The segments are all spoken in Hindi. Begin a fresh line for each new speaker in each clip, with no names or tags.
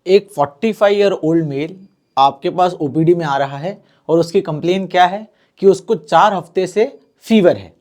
एक 45 ईयर ओल्ड मेल आपके पास ओपीडी में आ रहा है और उसकी कंप्लेन क्या है कि उसको 4 हफ्ते से फीवर है।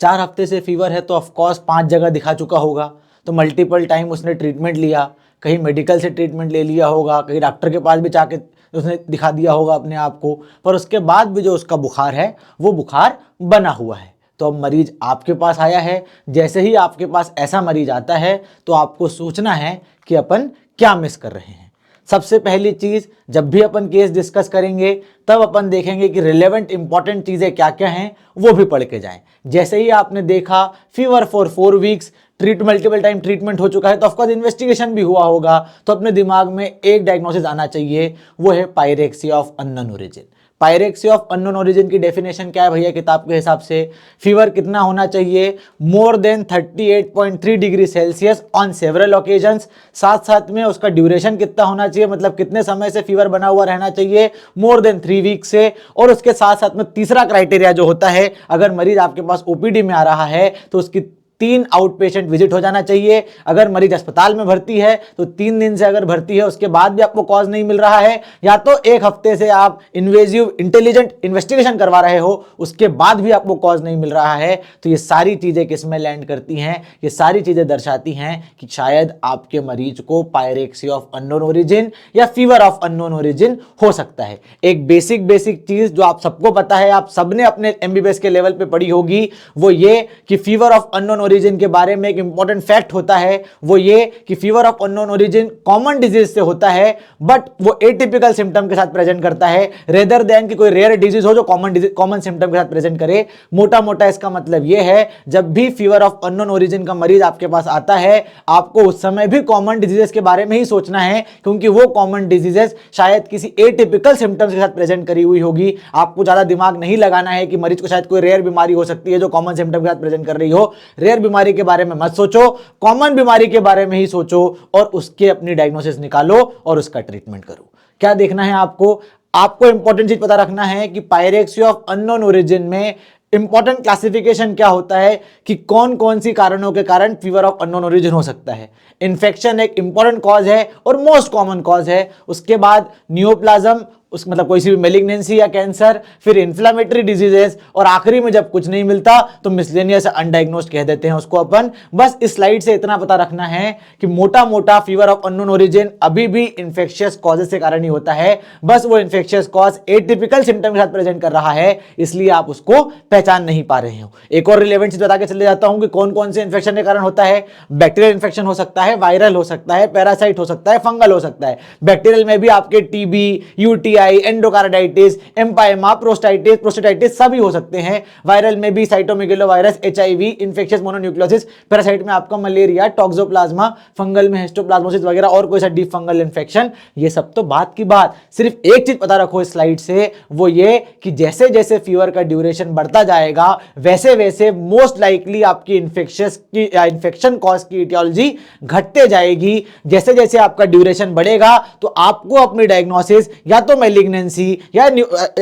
4 हफ्ते से फीवर है तो ऑफकोर्स 5 जगह दिखा चुका होगा, तो मल्टीपल टाइम उसने ट्रीटमेंट लिया, कहीं मेडिकल से ट्रीटमेंट ले लिया होगा, कहीं डॉक्टर के पास भी जाके उसने दिखा दिया होगा अपने आप को, पर उसके बाद भी जो उसका बुखार है वो बुखार बना हुआ है। तो अब मरीज आपके पास आया है। जैसे ही आपके पास ऐसा मरीज आता है तो आपको सोचना है कि अपन क्या मिस कर रहे हैं। सबसे पहली चीज, जब भी अपन केस डिस्कस करेंगे तब अपन देखेंगे कि रिलेवेंट इंपॉर्टेंट चीजें क्या क्या हैं, वो भी पढ़ के जाएं। जैसे ही आपने देखा fever for 4 weeks, multiple time treatment हो चुका है, तो ऑफकोर्स इन्वेस्टिगेशन भी हुआ होगा, तो अपने दिमाग में एक डायग्नोसिस आना चाहिए, वो है pyrexia of unknown origin. Pyrexia of unknown origin की डेफिनेशन क्या है भैया किताब के हिसाब से? फीवर कितना होना चाहिए? More than 38.3 degree Celsius on several occasions. साथ साथ में उसका ड्यूरेशन कितना होना चाहिए, मतलब कितने समय से फीवर बना हुआ रहना चाहिए? मोर देन 3 वीक से। और उसके साथ साथ में तीसरा क्राइटेरिया जो होता है, अगर मरीज आपके पास ओपीडी में आ रहा है तो उसकी 3 आउट पेशेंट विजिट हो जाना चाहिए। अगर मरीज अस्पताल में भर्ती है तो 3 दिन से अगर भर्ती है उसके बाद भी आपको कॉज नहीं मिल रहा है, या तो 1 हफ्ते से आप इन्वेजिव इंटेलिजेंट इन्वेस्टिगेशन करवा रहे हो उसके बाद भी आपको कॉज नहीं मिल रहा है, तो ये सारी चीजें किसमें लैंड करती हैं? ये सारी चीजें दर्शाती हैं कि शायद आपके मरीज को पायरेक्सिया ऑफ अननोन ओरिजिन या फीवर ऑफ अननोन ओरिजिन हो सकता है। एक बेसिक चीज जो आप सबको पता है, आप सबने अपने एमबीबीएस के लेवल पे पढ़ी होगी, वो ये कि फीवर ऑफ अननोन ओरिजिन के बारे में एक इंपॉर्टेंट फैक्ट होता है, वो ये कि fever of unknown origin common disease से होता है, बट वो एटिपिकल सिम्टम के साथ प्रेजेंट करता है, रेदर देन कि कोई रेयर डिजीज हो जो कॉमन सिम्टम के साथ प्रेजेंट करे। मोटा मोटा इसका मतलब ये है, जब भी फीवर ऑफ अननोन ओरिजिन का मरीज आपके पास आता है, आपको उस समय भी कॉमन डिजीजेस के बारे में ही सोचना है, क्योंकि वो कॉमन डिजीजेस शायद किसी एटिपिकल सिम्टम्स के साथ प्रेजेंट करी हुई होगी। आपको ज्यादा दिमाग नहीं लगाना है कि मरीज को शायद कोई रेयर बीमारी हो सकती है जो कॉमन सिम्टम के साथ प्रेजेंट कर रही हो। रेयर बीमारी के बारे में मत सोचो, कॉमन बीमारी के बारे में ही सोचो और उसके अपनी डायग्नोसिस निकालो और उसका ट्रीटमेंट करो। क्या देखना है आपको इंपॉर्टेंट चीज पता रखना है कि पायरेक्सिया ऑफ अननोन ओरिजिन में इंपॉर्टेंट क्लासिफिकेशन क्या होता है कि कौन कौन सी कारणों के कारण फीवर ऑफ अननोन ओरिजिन हो सकता है। इन्फेक्शन एक इंपॉर्टेंट कॉज है और मोस्ट कॉमन कॉज है। उसके बाद नियोप्लाज्म, उस मतलब कोई सी भी मेलिग्नेंसी या कैंसर, फिर इन्फ्लामेटरी डिजीजेस, और आखिरी में जब कुछ नहीं मिलता तो मिसलेनियस अनडायग्नोस्ड कह देते हैं उसको अपन। बस इस स्लाइड से इतना पता रखना है कि मोटा मोटा फीवर ऑफ अननोन ओरिजिन अभी भी इन्फेक्शियस कॉजेस के कारण ही होता है। बस वो इन्फेक्शियस कॉज एटिपिकल सिम्टम के साथ प्रेजेंट कर रहा है, इसलिए आप उसको पहचान नहीं पा रहे हो। एक और रिलेवेंट चीज बता के चले जाता हूं कि कौन कौन से इन्फेक्शन के कारण होता है। बैक्टीरियल इन्फेक्शन हो सकता है, वायरल हो सकता है, पैरासाइट हो सकता है, फंगल हो सकता है। बैक्टीरियल में भी आपके TB, UTI, endocarditis, empyema, prostatitis सभी हो सकते हैं। वायरल में भी cytomegalovirus, HIV, infectious mononucleosis, parasite में आपका मलेरिया, टॉक्सोप्लाज्मा, फंगल में हिस्टोप्लाज्मोसिस वगैरह और कोई सा डीप फंगल इन्फेक्शन। ये सब तो बात की बात, सिर्फ एक चीज पता रखो इस स्लाइड से, वो ये कि जैसे जैसे फीवर का ड्यूरेशन बढ़ता जाएगा वैसे वैसे मोस्ट लाइकली आपकी इन्फेक्शन कॉज की इटियोलॉजी घटते जाएगी। जैसे जैसे आपका ड्यूरेशन बढ़ेगा तो आपको अपनी डायग्नोसिस या तो मैलिग्नेंसी या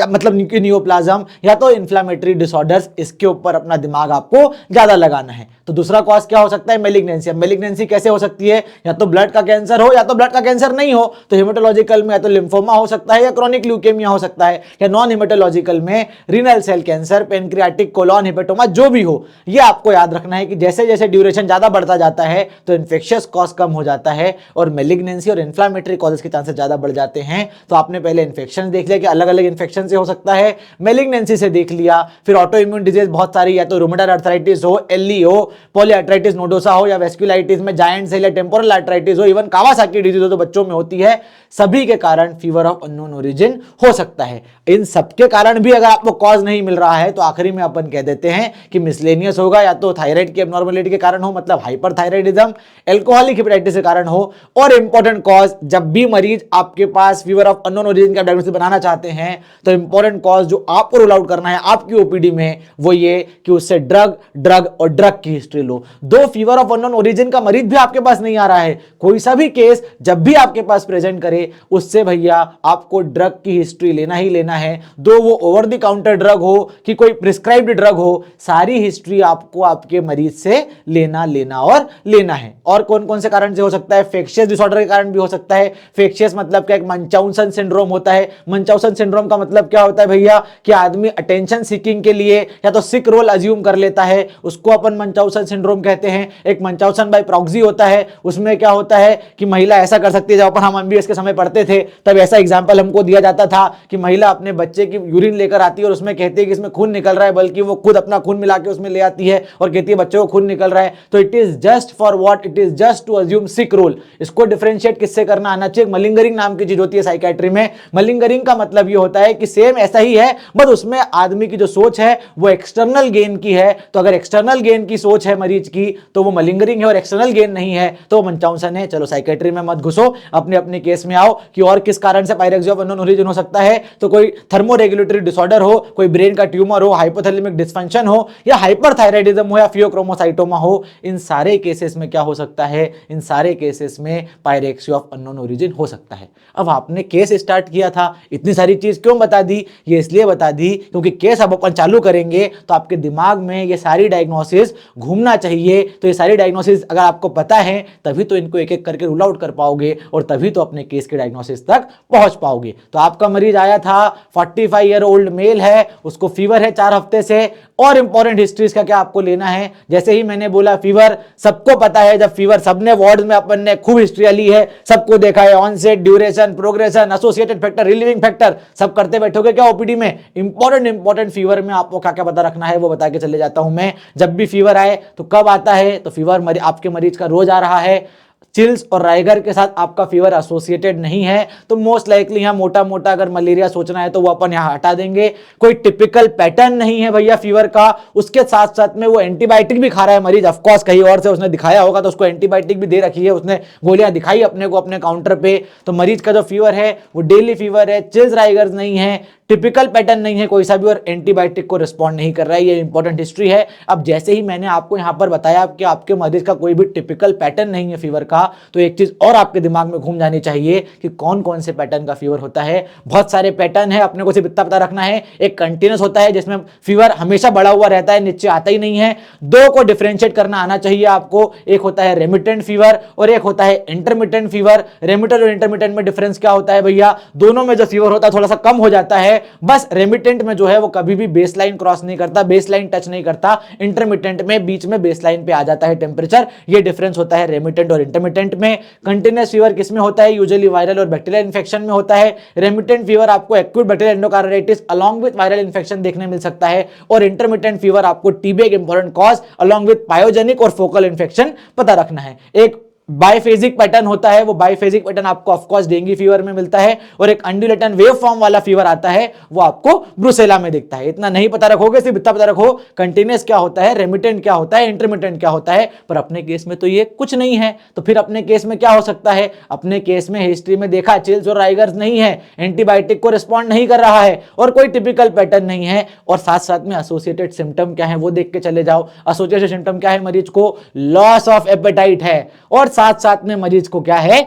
मतलब नियोप्लाज्म या तो इन्फ्लामेटरी डिसऑर्डर्स, इसके ऊपर अपना दिमाग आपको ज्यादा लगाना है। तो दूसरा कॉज क्या हो सकता है? मैलिग्नेंसी। मैलिग्नेंसी कैसे हो सकती है? या तो ब्लड का कैंसर हो या तो ब्लड का कैंसर नहीं हो, तो हेमेटोलॉजिकल में या तो लिम्फोमा हो सकता है या क्रोनिक ल्यूकेमिया हो सकता है, या नॉन हेमेटोलॉजिकल में renal cell cancer, pancreatic, colon hepatoma, जो भी हो। ये आपको याद रखना है कि जैसे जैसे ड्यूरेशन ज्यादा बढ़ता जाता है तो इन्फेक्शियस कॉज कम हो जाता है और मैलिग्नेंसी और इन्फ्लामेटरी कॉजेस के चांसेस ज्यादा बढ़ जाते हैं। तो आपने पहले इन्फेक्शन देख लिया कि अलग अलग इन्फेक्शन से हो सकता है, मैलिग्नेंसी से देख लिया, फिर ऑटो इम्यून डिजीज बहुत सारी, या तो रूमेटॉइड आर्थराइटिस हो, एलई हो, पॉलीआर्थराइटिस नोडोसा हो, या वेस्कुलाइटिस में जायंट सेल या टेम्पोरल आर्थराइटिस हो, इवन कावासाकी डिजीज हो तो बच्चों में होती है, सभी के कारण फीवर ऑफ अननोन ओरिजिन हो सकता है। इन सबके कारण भी अगर आपको कॉज नहीं मिल रहा है तो आखिरी में अपन कह देते हैं कि मिसलेनियस होगा, या तो थायराइड की एबनॉर्मलिटी के कारण हो, मतलब हाइपरथायराइडिज्म, एल्कोहलिक हेपेटाइटिस के कारण हो, और इंपॉर्टेंट कॉज जब भी मरीज आपके पास फीवर ऑफ अननोन ओरिजिन का डायग्नोसिस बनाना चाहते हैं तो इंपॉर्टेंट कॉज जो आपको रूल आउट करना है आपकी ओपीडी में वो ये कि उससे ड्रग और ड्रग की हिस्ट्री लो। दो फीवर ऑफ अननोन ओरिजिन का मरीज भी आपके पास नहीं आ रहा है, कोई सा भी केस जब भी आपके पास प्रेजेंट करे उससे भैया आपको ड्रग की हिस्ट्री लेना ही लेना है। दो वो ओवर द काउंटर ड्रग हो कि कोई प्रिस्क्राइब्ड ड्रग हो, सारी हिस्ट्री आपको आपके मरीज से लेना है। और कौन कौन से कारण से हो सकता है? फेक्शियस डिसऑर्डर के कारण भी हो सकता है। फेक्शियस मतलब क्या? एक मंचाउसन सिंड्रोम होता है। मंचाउसन सिंड्रोम का मतलब क्या होता है भैया कि आदमी अटेंशन सीकिंग के लिए या तो सिक रोल अज्यूम कर लेता है, उसको अपन मंचाउसन सिंड्रोम कहते हैं। एक मंचाउसन बाय प्रॉक्सी होता है, उसमें क्या होता है कि महिला ऐसा कर सकती है। जब अपन हम एमबीबीएस के समय पढ़ते थे तब ऐसा एग्जांपल हमको दिया जाता था कि महिला अपने बच्चे की यूरिन लेकर आती है और उसमें कहती है कि इसमें खून निकल रहा है, बल्कि वो खुद अपना खून मिला के उसमें ले आती है और कहती है बच्चे को खून निकल रहा है। तो it is just for what? It is just to assume sick role. इसको डिफरेंशिएट किससे करना आना चाहिए? मलिंगरिंग नाम की चीज होती है साइकियाट्री में। मलिंगरिंग का मतलब ये होता है कि सेम ऐसा ही है, बस उसमें आदमी की जो सोच है वो एक्सटर्नल गेन की है। तो अगर एक्सटर्नल गेन की सोच है मरीज की तो वो मलिंगरिंग है, और एक्सटर्नल गेन नहीं है तो वो मंचाउसन है। चलो साइकियाट्री में मत घुसो, अपने अपने केस में आओ कि और किस कारण से पायरेक्सिया ऑफ अननोन ओरिजिन हो सकता है। तो कोई थर्मोरेगुलेटरी डिसऑर्डर हो, कोई ब्रेन का ट्यूमर हो, हाइपोथैलेमिक डिसफंक्शन हो, या हाइपरथायराइडिज्म हो, या फियोक्रोमोसाइटोमा हो, इन सारे केसेस में क्या हो सकता है? इन सारे केसेस में पायरेक्सिया ऑफ अननोन ओरिजिन हो सकता है। अब आपने केस स्टार्ट किया था, इतनी सारी चीज क्यों बता दी? ये इसलिए बता दी क्योंकि केस अब अपन चालू करेंगे तो आपके दिमाग में ये सारी डायग्नोसिस घूमना चाहिए। तो ये सारी डायग्नोसिस अगर आपको पता है तभी तो इनको एक एक करके रूल आउट कर पाओगे और तभी तो अपने केस के डायग्नोसिस तक पहुंच पाओगे। तो आपका मरीज आया था, 45 ईयर ओल्ड मेल है, उसको फीवर है 4 हफ्ते से। और इंपॉर्टेंट हिस्ट्रीज का क्या आपको लेना है? जैसे ही मैंने बोला फीवर, सबको पता है जब फीवर, सबने वार्ड में अपन ने खूब हिस्ट्री ली है, सबको देखा है, onset, duration, progression, associated factor, relieving factor, सब करते बैठोगे क्या ओपीडी में? इंपॉर्टेंट फीवर में आपको क्या क्या पता रखना है वो बता के चले जाता हूं मैं। जब भी फीवर आए तो कब आता है? तो फीवर आपके मरीज का रोज आ रहा है, चिल्स और राइगर के साथ आपका फीवर एसोसिएटेड नहीं है तो मोस्ट लाइकली यहां मोटा मोटा अगर मलेरिया सोचना है तो वो अपन यहां हटा देंगे। कोई टिपिकल पैटर्न नहीं है भैया फीवर का, उसके साथ साथ में वो एंटीबायोटिक भी खा रहा है मरीज, ऑफ कोर्स कहीं और से उसने दिखाया होगा तो उसको एंटीबायोटिक भी दे रखी है, उसने गोलियां दिखाई अपने को अपने काउंटर पे। तो मरीज का जो फीवर है वो डेली फीवर है, चिल्स राइगर्स नहीं है, टिपिकल पैटर्न नहीं है कोई सा भी, और एंटीबायोटिक को रिस्पॉन्ड नहीं कर रहा है। ये इंपॉर्टेंट हिस्ट्री है। अब जैसे ही मैंने आपको यहां पर बताया कि आपके मरीज का कोई भी टिपिकल पैटर्न नहीं है फीवर का, तो एक चीज और आपके दिमाग में घूम जानी चाहिए कि कौन कौन से पैटर्न का फीवर होता है। बहुत सारे पैटर्न है, अपने को सिर्फ इतना पता रखना है। एक कंटिन्यूस होता है जिसमें फीवर हमेशा बढ़ा हुआ रहता है, नीचे आता ही नहीं है। दो को डिफरेंशिएट करना आना चाहिए आपको, एक होता है रेमिटेंट फीवर और एक होता है इंटरमिटेंट फीवर। रेमिटेंट और इंटरमिटेंट में डिफरेंस क्या होता है भैया? दोनों में जो फीवर होता है थोड़ा सा कम हो जाता है, बस रेमिटेंट में जो है वो कभी भी बेसलाइन क्रॉस नहीं करता, बेसलाइन टच नहीं करता। इंटरमिटेंट में बीच में बेसलाइन पे आ जाता है टेम्परेचर। ये डिफरेंस होता है रेमिटेंट और इंटरमिटेंट में। कंटिन्यूअस फीवर किसमें होता है? यूजुअली वायरल और बैक्टीरियल इन्फेक्शन में होता है। रेमिटेंट फीवर आपको acute bacterial endocarditis along with viral infection देखने मिल सकता है, और इंटरमिटेंट फीवर आपको टीबी एक important cause along with pyogenic और फोकल इन्फेक्शन पता रखना है। एक बाइफेजिक पैटर्न होता है, वो बाइफेजिक पैटर्न आपको ऑफ कोर्स डेंगू फीवर में मिलता है, और एक अनड्यूलेटन वेव फॉर्म वाला फीवर आता है वो आपको ब्रुसेला में दिखता है। इतना नहीं पता रखोगे, सिर्फ इतना पता रखो कंटिन्यूअस क्या होता है, रेमिटेंट क्या होता है, इंटरमिटेंट क्या होता है। पर अपने केस में तो ये कुछ नहीं है, तो फिर अपने केस में क्या हो सकता है? अपने केस में हिस्ट्री में देखा चिल्स और राइगर्स नहीं है, एंटीबायोटिक को रिस्पॉन्ड नहीं कर रहा है, और कोई टिपिकल पैटर्न नहीं है, और साथ साथ में एसोसिएटेड सिम्टम क्या है वो देख के चले जाओ। एसोसिएटेड सिम्टम क्या है? मरीज को लॉस ऑफ एपेटाइट है, और साथ साथ में मरीज को क्या है?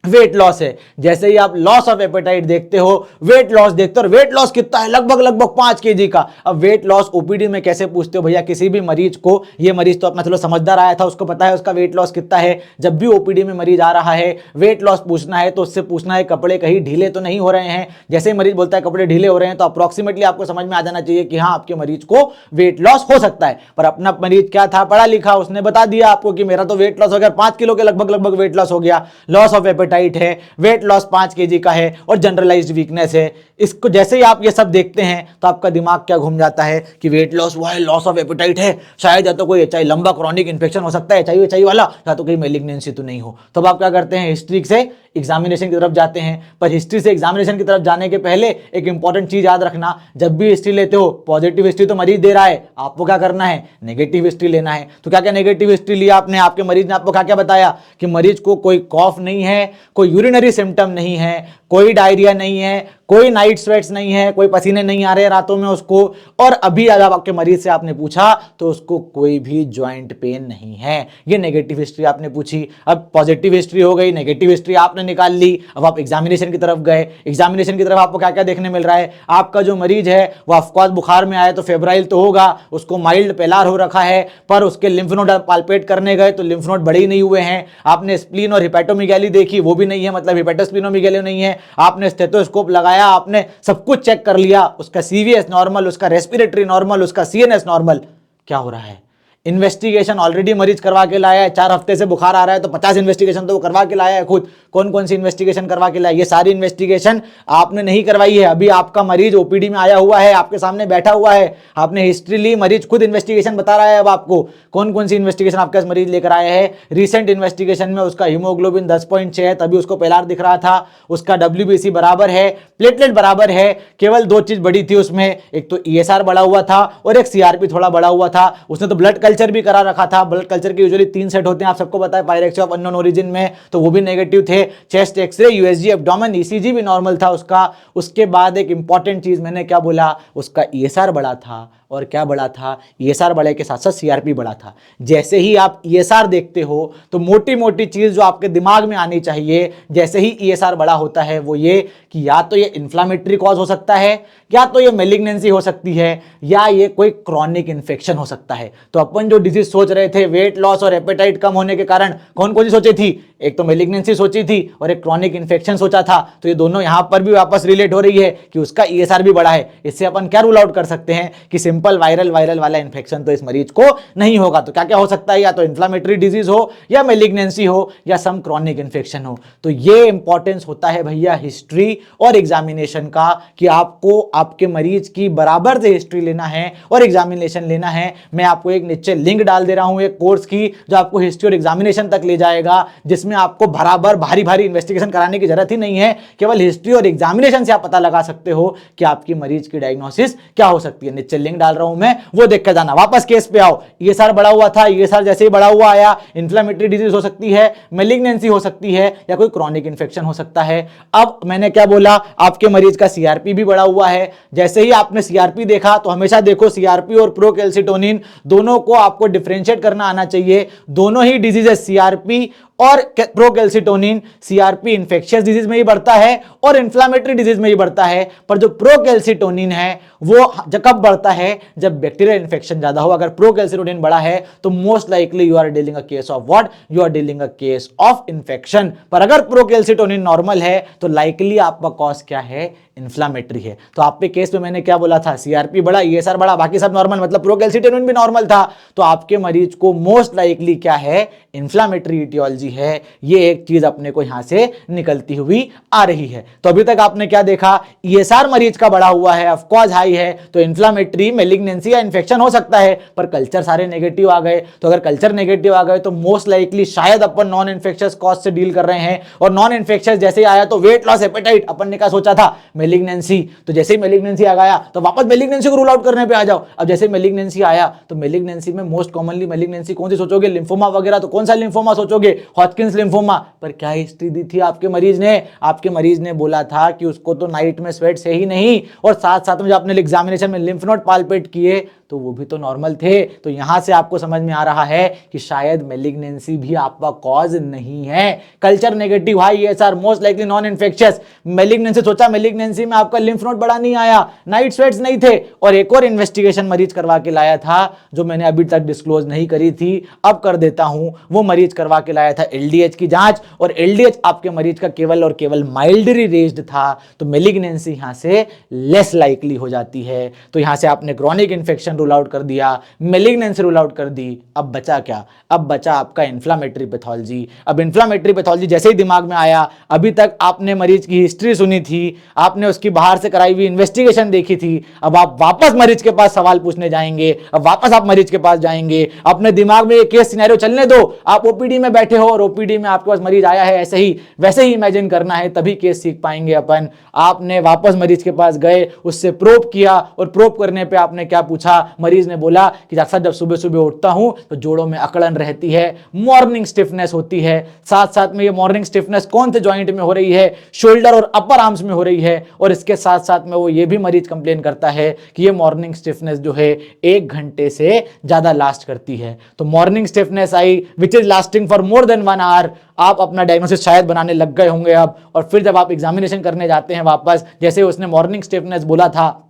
वेट लॉस है। जैसे ही आप लॉस ऑफ एपेटाइट देखते हो, वेट लॉस देखते हो, और वेट लॉस कितना है? लगभग 5 केजी का। अब वेट लॉस ओपीडी में कैसे पूछते हो भैया? किसी भी मरीज को, ये मरीज तो अपना चलो समझदार आया था, उसको पता है उसका वेट लॉस कितना है। जब भी ओपीडी में मरीज आ रहा है वेट लॉस पूछना है तो उससे पूछना है कपड़े कहीं ढीले तो नहीं हो रहे हैं। जैसे ही मरीज बोलता है कपड़े ढीले हो रहे हैं तो अप्रोक्सीमेटली आपको समझ में आ जाना चाहिए कि हाँ आपके मरीज को वेट लॉस हो सकता है। पर अपना मरीज क्या था? पढ़ा लिखा, उसने बता दिया आपको कि मेरा तो वेट लॉस हो गया, 5 किलो के लगभग वेट लॉस हो गया, लॉस ऑफ एपेटाइट है, वेट लॉस 5 केजी का है, और जनरलाइज्ड वीकनेस है। इसको जैसे ही आप ये सब देखते हैं तो आपका दिमाग क्या घूम जाता है कि वेट लॉस हुआ है, लॉस ऑफ एपेटाइट है, शायद या तो कोई एचआई लंबा क्रॉनिक इन्फेक्शन हो सकता है, एचआई वाला, या तो कोई मैलिग्नेंसी तो नहीं हो। तब आप क्या करते हैं? हिस्ट्री से एग्जामिनेशन की तरफ जाते हैं। पर हिस्ट्री से एग्जामिनेशन की तरफ जाने के पहले एक इंपॉर्टेंट चीज याद रखना, जब भी हिस्ट्री लेते हो, पॉजिटिव हिस्ट्री तो मरीज दे रहा है, आपको क्या करना है? नेगेटिव हिस्ट्री लेना है। तो क्या क्या नेगेटिव हिस्ट्री लिया आपने? आपके मरीज ने आपको क्या क्या बताया कि मरीज को कोई कॉफ नहीं है, कोई यूरिनरी सिम्टम नहीं है, कोई डायरिया नहीं है, कोई नाइट स्वेट्स नहीं है, कोई पसीने नहीं आ रहे रातों में उसको, और अभी अगर आपके मरीज से आपने पूछा तो उसको कोई भी जॉइंट पेन नहीं है। ये नेगेटिव हिस्ट्री आपने पूछी। अब पॉजिटिव हिस्ट्री हो गई, नेगेटिव हिस्ट्री आपने निकाल ली। अब आप एग्जामिनेशन की तरफ गए, एग्जामिनेशन की तरफ आपको क्या क्या देखने मिल रहा है? आपका जो मरीज है वो ऑफकोर्स बुखार में आया तो फेब्राइल तो होगा, उसको माइल्ड पेलार हो रखा है, पर उसके लिम्फ नोड पाल्पेट करने गए तो लिम्फ नोड बड़े ही नहीं हुए हैं। आपने स्प्लीन और हिपेटोमीगैली देखी, वो भी नहीं है, मतलब हिपेटोस्प्लीनोमीगैली नहीं है। आपने स्टेथोस्कोप लगाया, आपने सब कुछ चेक कर लिया, उसका सीवीएस नॉर्मल, उसका रेस्पिरेटरी नॉर्मल, उसका सीएनएस नॉर्मल। क्या हो रहा है? इन्वेस्टिगेशन ऑलरेडी मरीज करवा के लाया है, 4 हफ्ते से बुखार आ रहा है तो 50 इन्वेस्टिगेशन तो वो करवा के लाया है खुद। कौन कौन सी इन्वेस्टिगेशन करवा के लाया? ये सारी इन्वेस्टिगेशन आपने नहीं करवाई है। अभी आपका मरीज ओपीडी में आया हुआ है, आपके सामने बैठा हुआ है, आपने हिस्ट्री ली, मरीज खुद इन्वेस्टिगेशन बता रहा है। अब आपको कौन कौन सी इन्वेस्टिगेशन आपका मरीज लेकर आया है? रिसेंट इन्वेस्टिगेशन में उसका हीमोग्लोबिन 10.6 है, तभी उसको पेलार दिख रहा था। उसका WBC बराबर है, प्लेटलेट बराबर है, केवल 2 चीज बड़ी थी उसमें, एक तो ESR बढ़ा हुआ था और एक CRP थोड़ा बढ़ा हुआ था। उसने तो ब्लड कल्चर भी करा रखा था। ब्लड कल्चर के यूजुअली 3 सेट होते हैं, आप सबको पता है, पायरेक्सिया ऑफ अननोन ओरिजिन में, तो वो भी नेगेटिव थे। Chest x-ray, USG abdomen, ECG भी नॉर्मल था उसका। उसके बाद एक इंपॉर्टेंट चीज मैंने क्या बोला? उसका ESR बढ़ा था। और क्या बढ़ा था? ESR बढ़े के साथ साथ CRP बढ़ा था। जैसे ही आप ESR देखते हो तो मोटी मोटी चीज जो आपके दिमाग में आनी चाहिए, जैसे ही ESR बढ़ा होता है, वो ये कि या तो ये इन्फ्लामेटरी कॉज हो सकता है, या तो ये मेलिग्नेंसी हो सकती है, या ये कोई क्रॉनिक इन्फेक्शन हो सकता है। तो अपन जो डिजीज सोच रहे थे वेट लॉस और एपेटाइट कम होने के कारण, कौन कौन सी सोची थी? एक तो मेलिग्नेंसी सोची थी और एक क्रॉनिक इन्फेक्शन सोचा था। तो ये दोनों यहां पर भी वापस रिलेट हो रही है कि उसका ESR भी बढ़ा है। इससे अपन क्या रूल आउट कर सकते हैं कि सिंपल वायरल वाला इन्फेक्शन तो इस मरीज को नहीं होगा। तो क्या क्या हो सकता है? या तो इन्फ्लामेटरी डिजीज हो, या मेलिग्नेंसी हो, या सम क्रॉनिक इन्फेक्शन हो। तो ये इंपॉर्टेंस होता है भैया हिस्ट्री और एग्जामिनेशन का, कि आपको आपके मरीज की बराबर से हिस्ट्री लेना है और एग्जामिनेशन लेना है। मैं आपको एक नीचे लिंक डाल दे रहा हूं एक कोर्स की, जो आपको हिस्ट्री और एग्जामिनेशन तक ले जाएगा, जिसमें आपको बराबर भारी भारी इन्वेस्टिगेशन कराने की जरूरत ही नहीं है। केवल हिस्ट्री और एग्जामिनेशन से आप पता लगा सकते हो कि आपकी मरीज की डायग्नोसिस क्या हो सकती है। नीचे लिंक डाल रहा हूं मैं, वो देख कर जाना। वापस केस पे आओ। ESR बढ़ा हुआ था, ESR जैसे ही बढ़ा हुआ आया, इन्फ्लेमेटरी डिजीज हो सकती है, मेलिग्नेंसी हो सकती है, या कोई क्रॉनिक इन्फेक्शन हो सकता है। अब मैंने क्या बोला? आपके मरीज का CRP भी बढ़ा हुआ है। जैसे ही आपने CRP देखा तो हमेशा देखो CRP और प्रोकैल्सिटोनिन दोनों को आपको डिफरेंशिएट करना आना चाहिए। दोनों ही डिजीजेस CRP और प्रोकैल्सिटोनिन, CRP इंफेक्शियस डिजीज में ही बढ़ता है और इन्फ्लामेटरी डिजीज में ही बढ़ता है, पर जो प्रोकैल्सिटोनिन है वो कब बढ़ता है? जब बैक्टीरियल इन्फेक्शन ज्यादा हो। अगर प्रोकैल्सिटोनिन बढ़ा है तो most likely you are dealing a case of what? You are dealing a case of infection. पर अगर प्रोकैल्सिटोनिन नॉर्मल है तो लाइकली आपका कॉज क्या है? इन्फ्लामेटरी है। तो आपके केस में मैंने क्या बोला था? CRP बढ़ा, ESR बढ़ा, बाकी सब नॉर्मल, मतलब प्रोकैल्सिटोनिन भी नॉर्मल था। तो आपके मरीज को मोस्ट लाइकली क्या है? इन्फ्लामेटरी इटियोलॉजी है। ये एक चीज अपने को यहां से निकलती हुई आ रही है। तो अभी तक आपने क्या देखा? ESR मरीज का बढ़ा हुआ है, ऑफ कोर्स हाई है, तो इन्फ्लामेटरी, मेलिग्नेंसी या इन्फेक्शन हो सकता है। पर कल्चर सारे नेगेटिव आ गए, तो अगर कल्चर नेगेटिव आ गए तो मोस्ट लाइकली शायद अपन नॉन इन्फेक्शियस कॉज से डील कर रहे हैं। और नॉन इन्फेक्शियस जैसे आया तो वेट लॉस, एपेटाइट, अपन ने क्या सोचा था? मेलिग्नेंसी। तो जैसे ही मेलिग्नेंसी आ गया तो वापस मेलिग्नेंसी को रूल आउट करने पे आ जाओ। अब जैसे मेलिग्नेंसी आया तो मेलिग्नेंसी में मोस्ट कॉमनली मेलिग्नेंसी कौन सी सोचोगे? लिम्फोमा वगैरह। तो कौन सा लिम्फोमा सोचोगे? हॉजकिंस लिम्फोमा। पर क्या हिस्ट्री दी थी आपके मरीज ने? आपके मरीज ने बोला था कि उसको तो नाइट में स्वेट्स है ही नहीं, और साथ साथ में जब आपने एग्जामिनेशन में लिम्फ नोड पाल्पेट किए तो वो भी तो नॉर्मल थे। तो यहां से आपको समझ में आ रहा है कि शायद मेलिग्नेंसी भी आपका कॉज नहीं है। Culture negative, high ESR, most likely non infectious. Malignancy सोचा, मेलिग्नेंसी में आपका लिम्फ नोड बड़ा नहीं आया, नाइट स्वेट्स नहीं थे, और एक और इन्वेस्टिगेशन मरीज करवा के लाया था जो मैंने अभी तक डिस्क्लोज नहीं करी थी, अब कर देता हूं। वो मरीज करवा के लाया था LDH की जांच, और LDH आपके मरीज का केवल और केवल माइल्डली रेज्ड था। तो मेलिग्नेंसी यहां से लेस लाइकली हो जाती है। तो यहां से आपने क्रॉनिक इन्फेक्शन रूल आउट कर दिया, मेलिग्नेंसी रूल आउट कर दी। अब बचा क्या? अब बचा आपका इन्फ्लामेटरी पैथोलॉजी। अब इन्फ्लामेटरी पैथोलॉजी जैसे ही दिमाग में आया, अभी तक आपने मरीज की हिस्ट्री सुनी थी, आपने उसकी बाहर से कराई हुई इन्वेस्टिगेशन देखी थी, अब आप वापस मरीज के पास सवाल पूछने जाएंगे, अब वापस आप मरीज के पास जाएंगे, अपने दिमाग में एक केस सिनेरियो चलने दो। आप ओपीडी में बैठे हो और ओपीडी में आपके पास मरीज आया है, ऐसे ही वैसे ही इमेजिन करना है, तभी केस सीख पाएंगे अपन। आपने वापस मरीज के पास गए, उससे प्रोब किया, और प्रोब करने पे आपने क्या पूछा मरीज ने बोला कि डॉक्टर साहब जब सुबह सुबह उठता हूं तो जोड़ों में अकड़न रहती है, मॉर्निंग स्टिफनेस होती है, साथ साथ में ये मॉर्निंग स्टिफनेस कौन से जॉइंट में हो रही है, शोल्डर और अपर आर्म्स में हो रही है, और इसके साथ साथ में वो ये भी मरीज कंप्लेन करता है कि ये मॉर्निंग स्टिफनेस जो है 1 घंटे से ज्यादा लास्ट करती है। तो morning stiffness I which is lasting for more than 1 hour. आप अपना डायग्नोसिस शायद बनाने लग गए होंगे अब, और फिर जब आप एग्जामिनेशन करने जाते हैं वापस, जैसे उसने मॉर्निंग स्टिफनेस बोला था,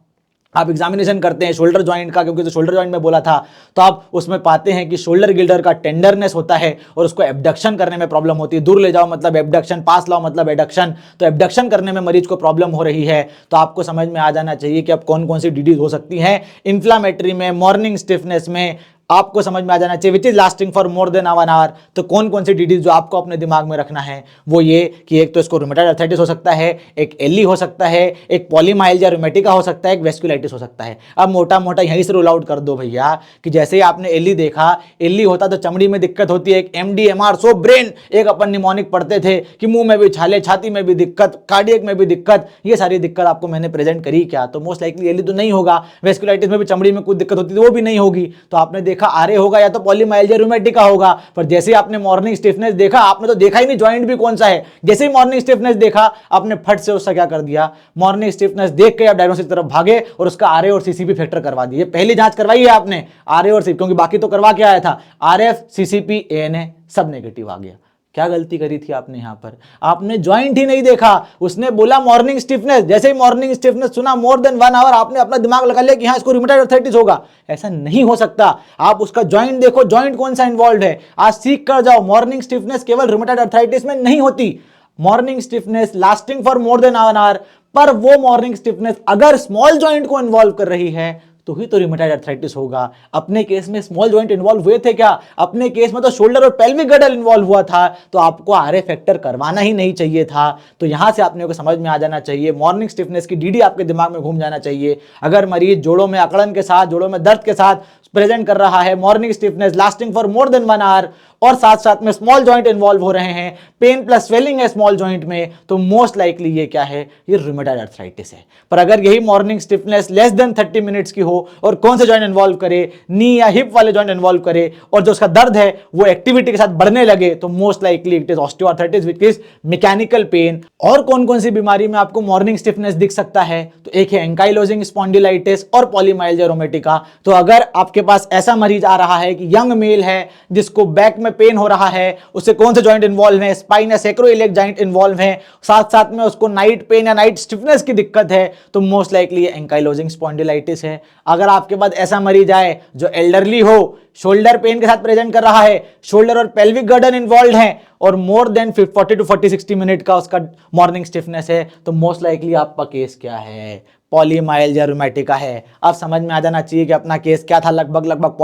आप एग्जामिनेशन करते हैं शोल्डर जॉइंट का, क्योंकि तो शोल्डर जॉइंट में बोला था, तो आप उसमें पाते हैं कि शोल्डर गिल्डर का टेंडरनेस होता है और उसको एबडक्शन करने में प्रॉब्लम होती है। दूर ले जाओ मतलब एबडक्शन, पास लाओ मतलब एडक्शन। तो एबडक्शन करने में मरीज को प्रॉब्लम हो रही है। तो आपको समझ में आ जाना चाहिए कि अब कौन कौन सी डिजीज हो सकती हैं इन्फ्लामेटरी में, मॉर्निंग स्टिफनेस में। आपको समझ में आ जाना चाहिए which is lasting for more than 1 hour. तो कौन कौन सी डिजीज जो आपको अपने दिमाग में रखना है वो ये कि एक तो इसको रूमेटॉइड आर्थराइटिस हो सकता है, एक एली हो सकता है, एक पॉलीमाइल्जिया रूमेटिका हो सकता है, एक वेस्कुलाइटिस हो सकता है। अब मोटा मोटा यहीं से रूल आउट कर दो भैया कि जैसे ही आपने एली देखा, एली होता तो चमड़ी में दिक्कत होती है, एक MDMR सो ब्रेन, एक अपन निमोनिक पढ़ते थे कि मुंह में भी छाले, छाती में भी दिक्कत, कार्डियक में भी दिक्कत, ये सारी दिक्कत आपको मैंने प्रेजेंट करी क्या? तो मोस्ट लाइकली एली तो नहीं होगा। वेस्कुलाइटिस में भी चमड़ी में कुछ दिक्कत होती है वो भी नहीं होगी। तो आपने देखा आरए होगा या तो पॉलीमाइल्जिया रूमेटिका होगा। पर जैसे ही आपने मॉर्निंग स्टिफनेस देखा, आपने तो देखा ही नहीं जॉइंट भी कौन सा है, जैसे ही मॉर्निंग स्टिफनेस देखा आपने फट से उसका क्या कर दिया, मॉर्निंग स्टिफनेस देख के आप डायग्नोसिस की तरफ भागे और उसका आरए और सीसीपी फैक्टर करवा दिए। पहली जांच करवाई है आपने आरए और सीसीपी, क्योंकि बाकी तो करवा के आया था, आरएफ सीसीपी एएनए सब नेगेटिव आ गया। क्या गलती करी थी आपने यहां पर? आपने ज्वाइंट ही नहीं देखा। उसने बोला मॉर्निंग स्टिफनेस, जैसे ही मॉर्निंग स्टिफनेस सुना मोर देन 1 आवर, आपने अपना दिमाग लगा लिया कि हाँ इसको रूमेटॉइड आर्थराइटिस होगा। ऐसा नहीं हो सकता। आप उसका ज्वाइंट देखो, ज्वाइंट कौन सा इन्वॉल्व है, आज सीख कर जाओ। मॉर्निंग स्टिफनेस केवल रूमेटॉइड आर्थराइटिस में नहीं होती। Morning stiffness lasting for more than 1 hour, पर वो मॉर्निंग स्टिफनेस अगर स्मॉल ज्वाइंट को इन्वॉल्व कर रही है तो ही तो रूमेटॉइड आर्थराइटिस होगा। अपने केस में स्मॉल जॉइंट इन्वॉल्व हुए थे क्या? अपने केस में तो शोल्डर और पेल्विक गर्डल इन्वॉल्व हुआ था। तो आपको आरए फैक्टर करवाना ही नहीं चाहिए था। तो यहां से आपने को समझ में आ जाना चाहिए, मॉर्निंग स्टिफनेस की डीडी आपके दिमाग में घूम जाना चाहिए। अगर मरीज जोड़ों में अकड़न के साथ, जोड़ों में दर्द के साथ प्रेजेंट कर रहा है, morning stiffness lasting for more than 1 hour, और साथ साथ में स्मॉल जॉइंट इन्वॉल्व हो रहे हैं, पेन प्लस स्वेलिंग है स्मॉल जॉइंट में, तो मोस्ट लाइकली ये क्या है, ये रूमेटॉइड आर्थराइटिस है। पर अगर यही morning stiffness less than 30 minutes की हो और कौन से जॉइंट इन्वॉल्व करे, नी या हिप वाले जॉइंट इन्वॉल्व करे, और जो उसका दर्द है वो एक्टिविटी के साथ बढ़ने लगे, तो most likely it is osteoarthritis which is mechanical pain. और कौन कौन सी बीमारी में आपको मॉर्निंग स्टिफनेस दिख सकता है? तो एक है एंकाइलोजिंग स्पॉन्डिलाइटिस और पॉलीमाइल्जिया रूमेटिका। तो अगर आपके पास ऐसा मरीज आ रहा है कि यंग मेल है जिसको बैक में पेन हो रहा है, उससे कौन से जॉइंट इन्वॉल्व है, स्पाइन या सैक्रोइलियक जॉइंट इन्वॉल्व है, साथ साथ में उसको नाइट पेन या नाइट स्टिफनेस की दिक्कत है, तो मोस्ट लाइकली एंकाइलोजिंग स्पॉन्डिलाइटिस है। अगर आपके पास ऐसा मरीज आए जो एल्डरली हो, शोल्डर पेन के साथ प्रेजेंट कर रहा है, शोल्डर और पेल्विक गर्डन इन्वॉल्व है, और मोर देन 40 to 60 मिनट का उसका मॉर्निंग स्टिफनेस है, तो मोस्ट लाइकली आपका केस क्या है, पॉलीमाइल्जिया रूमेटिका है। अब समझ में आ जाना चाहिए कि अपना केस क्या था, लगभग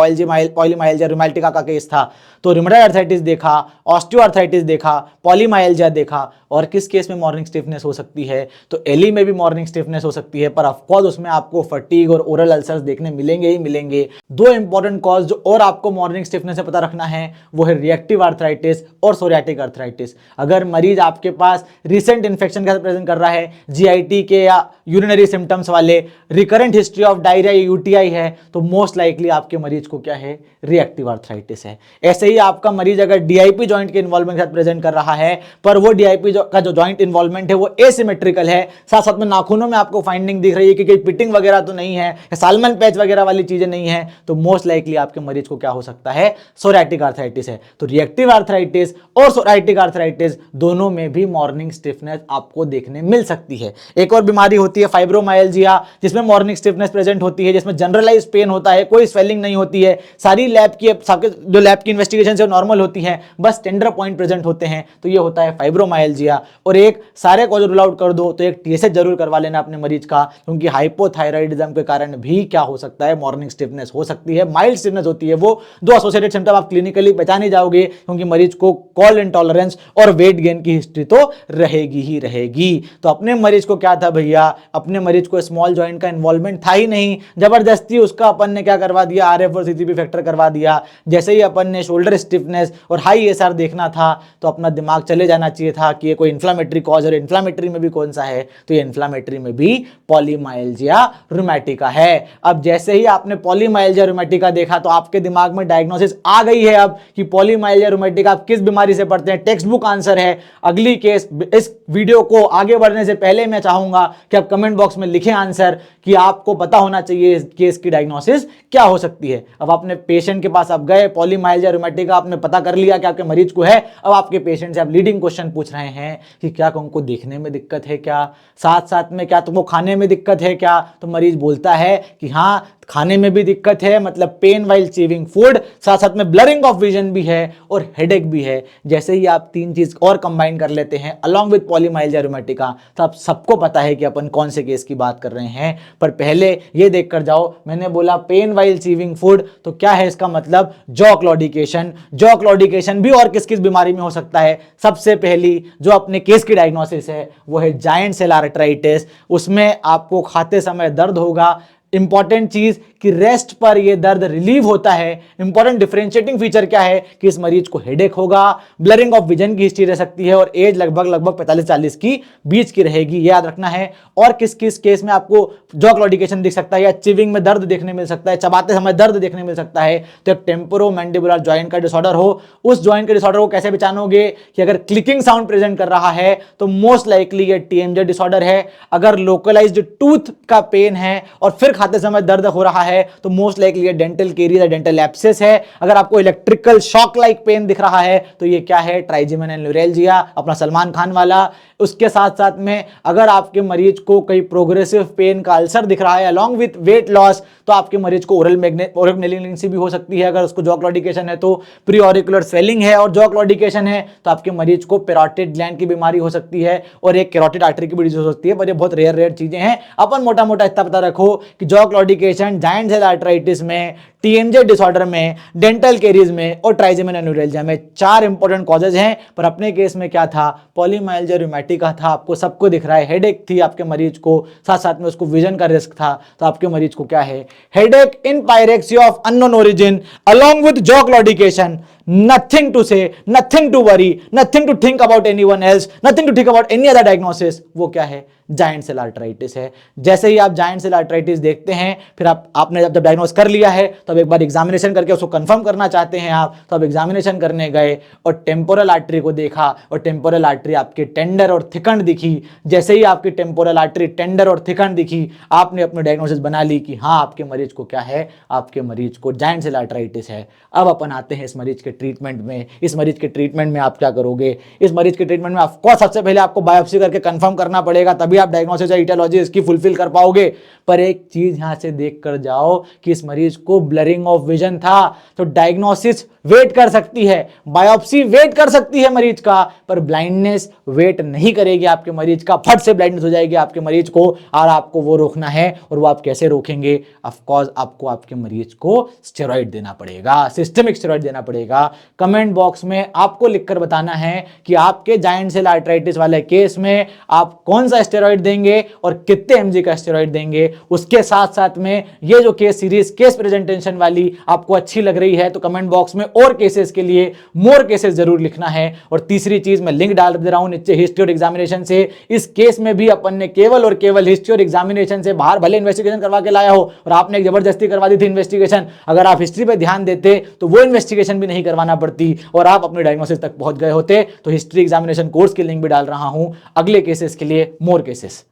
पॉलीमाइल्जिया रूमेटिका का केस था। तो रूमेटॉइड आर्थराइटिस देखा, ऑस्टियोआर्थराइटिस देखा, पॉलीमाइल्जिया देखा, और किस केस में मॉर्निंग स्टिफनेस हो सकती है, तो एली में भी मॉर्निंग स्टिफनेस हो सकती है, पर ऑफकोर्स उसमें आपको फटीग और ओरल अल्सर्स देखने मिलेंगे ही मिलेंगे। दो इंपॉर्टेंट कॉज जो और आपको मॉर्निंग स्टिफनेस से पता रखना है वो है रिएक्टिव आर्थराइटिस और सोरियाटिक आर्थराइटिस। अगर मरीज आपके पास रिसेंट इन्फेक्शन के साथ प्रेजेंट कर रहा है, जीआईटी के या यूरिनरी सिम्टम्स वाले, रिकरेंट हिस्ट्री ऑफ डायरिया या यूटीआई है, तो मोस्ट लाइकली आपके मरीज को क्या है, रिएक्टिव आर्थराइटिस है। ऐसे ही आपका मरीज अगर डीआईपी जॉइंट के इन्वॉल्वमेंट के साथ प्रेजेंट कर रहा है, पर वो डीआईपी का जो जॉइंट इन्वॉल्वमेंट है वो एसिमेट्रिकल है, साथ साथ में नाखूनों में आपको फाइंडिंग दिख रही है कि पिटिंग वगैरह तो नहीं है, साल्मन पैच वगैरह वाली चीजें नहीं है, तो मोस्ट लाइकली आपके मरीज को क्या हो सकता है, सोरियाटिक आर्थराइटिस है। तो रिएक्टिव आर्थराइटिस और सोरियाटिक आर्थराइटिस दोनों में भी मॉर्निंग स्टिफनेस आपको देखने मिल सकती है। एक और बीमारी होती है फाइब्रोमाइल्जिया, जिसमें मॉर्निंग स्टिफनेस प्रेजेंट होती है, जिसमें जनरलाइज पेन होता है, कोई स्वेलिंग नहीं होती है, सारी जो लैब की इन्वेस्टिगेशन है नॉर्मल होती है, बस टेंडर पॉइंट प्रेजेंट होते हैं, तो ये होता है फाइब्रोमाइल्जिया। और एक सारे को रूल आउट कर दो तो एक टीएसएच जरूर करवा लेना अपने मरीज का, क्योंकि हाइपोथायराइडिज्म के कारण भी क्या हो सकता है, मॉर्निंग स्टिफनेस हो सकती है, माइल्ड स्टिफनेस होती है। वो दो एसोसिएटेड सिम्टम आप क्लिनिकली पहचान ही जाओगे, क्योंकि मरीज को कॉल इंटॉलरेंस और वेट गेन की हिस्ट्री तो रहेगी ही रहेगी। तो अपने मरीज को क्या था भैया, अपने मरीज को को स्मॉल जॉइंट का इन्वॉल्वमेंट था ही नहीं, जबरदस्ती उसका अपन ने क्या करवा दिया, आरएफ और सीसीपी फैक्टर करवा दिया। जैसे ही अपन ने शोल्डर स्टिफनेस और हाई एसआर देखना था तो अपना दिमाग चले जाना चाहिए था कि ये कोई इन्फ्लामेटरी कॉज, और इन्फ्लामेटरी में भी कौन सा है, तो ये इन्फ्लामेटरी में भी पॉलीमाइल्जिया रूमेटिका है। अब जैसे ही आपने पॉलीमाइल्जिया रूमेटिका देखा तो आपके दिमाग में डायग्नोसिस आ गई है अब कि पॉलीमाइल्जिया रूमेटिका आप किस बीमारी से पढ़ते हैं, टेक्स्ट बुक आंसर है। अगली केस, इस वीडियो को आगे बढ़ने से पहले मैं चाहूंगा कि आप कमेंट बॉक्स में लिखें आंसर कि आपको पता होना चाहिए इस केस की डायग्नोसिस क्या हो सकती है। अब आपने पेशेंट के पास आप गए, पॉलीमाइल्जिया रूमेटिका आपने पता कर लिया कि आपके मरीज को है। अब आपके पेशेंट से आप लीडिंग क्वेश्चन पूछ रहे हैं कि क्या तुमको देखने में दिक्कत है, क्या साथ साथ में क्या तुमको खाने में दिक्कत है क्या, तो मरीज बोलता है कि हाँ खाने में भी दिक्कत है, मतलब पेन वाइल चीविंग फूड, साथ साथ में ब्लरिंग ऑफ विजन भी है और हेडेक भी है। जैसे ही आप तीन चीज और कंबाइन कर लेते हैं अलॉन्ग विद पॉलीमाइल्जिया रूमेटिका, तो आप सबको पता है कि अपन कौन से केस की बात कर रहे हैं। पर पहले ये देख कर जाओ, मैंने बोला पेन वाइल चीविंग फूड, तो क्या है इसका मतलब, जॉ क्लॉडिकेशन। जॉ क्लॉडिकेशन भी और किस किस बीमारी में हो सकता है, सबसे पहली जो अपने केस की डायग्नोसिस है वो है जायंट सेल आर्थराइटिस। उसमें आपको खाते समय दर्द होगा। इंपॉर्टेंट चीज कि रेस्ट पर यह दर्द रिलीव होता है। इंपॉर्टेंट डिफरेंशिएटिंग फीचर क्या है कि इस मरीज को हेडेक होगा, ब्लरिंग ऑफ विजन की हिस्ट्री रह सकती है और एज लगभग 45-40 की बीच की रहेगी, ये याद रखना है। और किस किस केस में आपको जॉ क्लॉडिकेशन दिख सकता है या चिविंग में दर्द देखने मिल सकता है, चबाते समय दर्द देखने मिल सकता है, तो एक टेम्पोरो मैंडिबुलर जॉइंट का डिसऑर्डर हो। उस जॉइंट के डिसऑर्डर को कैसे पहचानोगे कि अगर क्लिकिंग साउंड प्रेजेंट कर रहा है तो मोस्ट लाइकली ये टीएमजे डिसऑर्डर है। अगर लोकलाइज्ड टूथ का पेन है और फिर खाते समय दर्द हो रहा है तो मोस्ट लाइकली डेंटल कैरीज या डेंटल एब्सेस है। अगर आपको इलेक्ट्रिकल शॉक लाइक पेन दिख रहा है तो ये क्या है, ट्राइजेमिनल न्यूरैल्जिया, अपना सलमान खान वाला। उसके साथ साथ में अगर आपके मरीज को कई प्रोग्रेसिव पेन का अल्सर दिख रहा है अलॉन्ग विथ वेट लॉस, तो आपके मरीज को ओरल मैग्नेलिसी भी हो सकती है। अगर उसको जॉ क्लॉडिकेशन है तो प्री ऑरिकुलर स्वेलिंग है और जॉ क्लॉडिकेशन है तो आपके मरीज को पैरोटिड ग्लैंड की बीमारी हो सकती है और एक कैरोटिड आर्टरी की भी डिजीज हो सकती है। पर ये बहुत रेयर चीजें हैं। अपन मोटा मोटा इतना पता रखो कि jaw claudication giant cell arthritis में, टीएमजे डिसऑर्डर में, डेंटल कैरीज में और ट्राइजेमिनल न्यूरैल्जिया में 4 इंपॉर्टेंट कॉजेज हैं। पर अपने केस में क्या था, पॉलीमाइल्जिया रूमेटिका था। आपको सबको दिख रहा है, हेडेक थी आपके मरीज को, साथ साथ में उसको विजन का रिस्क था। तो आपके मरीज को क्या है, headache in pyrexia of unknown origin along with jaw claudication. Nothing to say, nothing to worry, nothing to think about anyone else, nothing to think about any other diagnosis। वो क्या है, जायंट सेल आर्थराइटिस है। जैसे ही आप जायंट सेल आर्थराइटिस देखते हैं, फिर आपने जब डायग्नोस कर लिया है तो अब एक बार एग्जामिनेशन करके उसको कंफर्म करना चाहते हैं आप, तो अब एग्जामिनेशन करने गए और टेम्पोरल आर्टरी को देखा और टेम्पोरल आर्टरी आपकी टेंडर और थिकंड दिखी। जैसे ही आपकी टेम्पोरल आर्टरी टेंडर और थिकंड दिखी, आपने अपनी डायग्नोसिस बना ली कि हाँ आपके मरीज को क्या है, आपके मरीज को जायंट सेल आर्थराइटिस है। अब अपन आते हैं इस मरीज के ट्रीटमेंट में। इस मरीज के ट्रीटमेंट में आप क्या करोगे, इस मरीज के ट्रीटमेंट में ऑफकोर्स सबसे पहले आपको बायोप्सी करके कंफर्म करना पड़ेगा, तभी आप डायग्नोसिस या ईटियोलॉजी इसकी फुलफिल कर पाओगे। पर एक चीज यहां से देख कर जाओ कि इस मरीज को ब्लरिंग ऑफ विजन था, तो डायग्नोसिस वेट कर सकती है, बायोप्सी वेट कर सकती है मरीज का, पर ब्लाइंडनेस वेट नहीं करेगी आपके मरीज का। फट से ब्लाइंडनेस हो जाएगी आपके मरीज को और आपको वो रोकना है। और वो आप कैसे रोकेंगे, ऑफ कोर्स आपको आपके मरीज को स्टेरॉइड देना पड़ेगा, सिस्टमिक स्टेरॉइड देना पड़ेगा। कमेंट बॉक्स में आपको लिखकर बताना है कि आपके जायंट सेल आर्थराइटिस वाले केस में आप कौन सा स्टेरॉइड देंगे और कितने एमजी का स्टेरॉइड देंगे। उसके साथ साथ में ये जो केस सीरीज, केस प्रेजेंटेशन वाली आपको अच्छी लग रही है तो कमेंट बॉक्स में और केसेस के लिए मोर केसेस जरूर लिखना है। और तीसरी चीज मैं लिंक डाल दे रहा हूं नीचे हिस्ट्री और एग्जामिनेशन से। इस केस में भी अपन ने केवल और केवल हिस्ट्री और एग्जामिनेशन से बाहर भले इन्वेस्टिगेशन करवा के लाया हो और आपने एक जबरदस्ती करवा दी थी इन्वेस्टिगेशन, अगर आप हिस्ट्री पे ध्यान देते तो वो इन्वेस्टिगेशन भी नहीं करवाना पड़ती और आप अपने डायग्नोसिस तक पहुंच गए होते। तो हिस्ट्री एग्जामिनेशन कोर्स की लिंक भी डाल रहा हूं अगले केसेस के लिए, मोर केसेस।